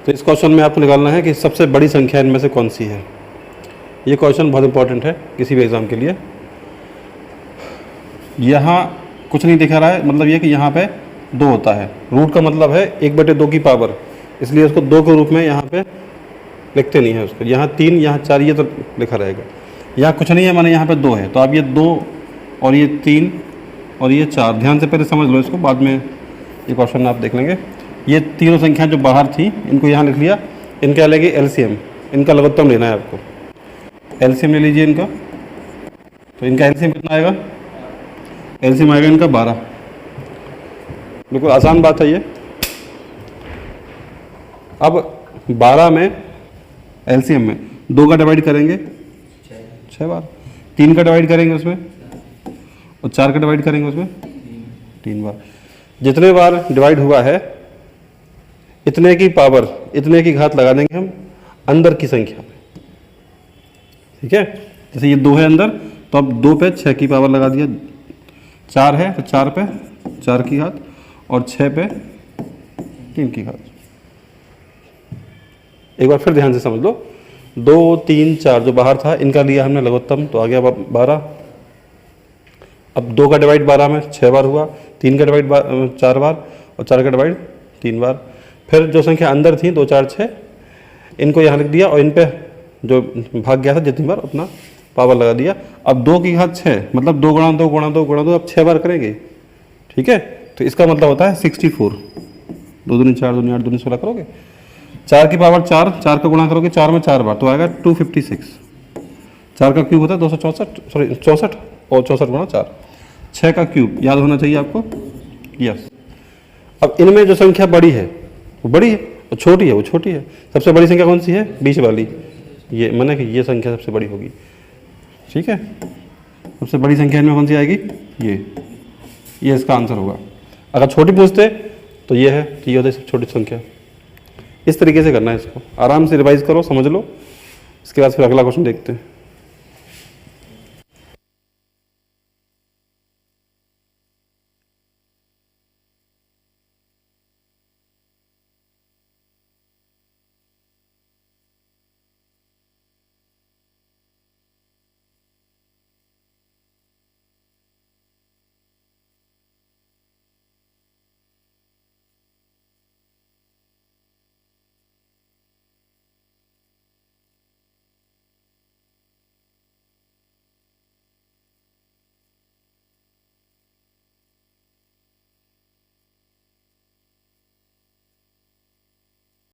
तो इस क्वेश्चन में आपको निकालना है कि सबसे बड़ी संख्या इनमें से कौन सी है। ये क्वेश्चन बहुत इंपॉर्टेंट है किसी भी एग्ज़ाम के लिए। यहाँ कुछ नहीं दिखा रहा है, मतलब ये कि यहाँ पे 2 होता है। रूट का मतलब है 1/2 की पावर, इसलिए उसको 2 के रूप में यहाँ पे लिखते नहीं है उसको। यहाँ 3, यहाँ 4 ये तो लिखा रहेगा। यहाँ कुछ नहीं है, माने यहाँ पे 2 है, तो आप ये 2 और ये 3 और ये 4 ध्यान से पहले समझ लो इसको, बाद में ये क्वेश्चन आप देख लेंगे। ये तीनों संख्या जो बाहर थी इनको यहाँ लिख लिया, इनका लेंगे एलसीएम, इनका लघुत्तम लेना है आपको। एलसीएम ले लीजिए इनका, तो इनका एलसीएम कितना आएगा? एलसीएम आएगा इनका 12। बिल्कुल आसान बात है ये। अब 12 में एलसीएम में 2 का डिवाइड करेंगे 6 बार, 3 का डिवाइड करेंगे उसमें, और 4 का डिवाइड करेंगे उसमें 3 बार। जितने बार डिवाइड हुआ है इतने की पावर, इतने की घात लगा देंगे हम अंदर की संख्या में, ठीक है। जैसे ये 2 है अंदर, तो अब 2 पे 6 की पावर लगा दिया, 4 है तो 4 पे 4 की घात, और 6 पे 3 की घात। एक बार फिर ध्यान से समझ लो, 2, 3, 4 जो बाहर था इनका लिया हमने लघुत्तम, तो आ गया 12। अब 2 का डिवाइड 12 में 6 बार हुआ, 3 का डिवाइड 4 बार, और 4 का डिवाइड 3 बार। फिर जो संख्या अंदर थी 2, 4, 6 इनको यहाँ लिख दिया, और इन पे जो भाग गया था जितनी बार उतना पावर लगा दिया। अब 2 की घात 6, मतलब 2 गुणा 2 गुणा 2 गुणा 2, अब 6 बार करेंगे, ठीक है। तो इसका मतलब होता है 64। 2 दूनी 4, 2 8, 2 16 करोगे, 4 की पावर 4, 4 का गुणा करोगे 4 में 4 बार, तो आएगा 256। 4 का क्यूब होता है 264, सॉरी 64, और 64 गुणा 4, 6 का क्यूब याद होना चाहिए आपको, यस। अब इनमें जो संख्या बड़ी है वो बड़ी है, और छोटी है वो छोटी है। सबसे बड़ी संख्या कौन सी है? बीच वाली, ये माने कि ये संख्या सबसे बड़ी होगी, ठीक है। सबसे बड़ी संख्या इनमें कौन सी आएगी? ये इसका आंसर होगा। अगर छोटी पूछते तो ये है, तो ये होता है छोटी संख्या। इस तरीके से करना है इसको, आराम से रिवाइज करो, समझ लो, इसके बाद फिर अगला क्वेश्चन देखते हैं।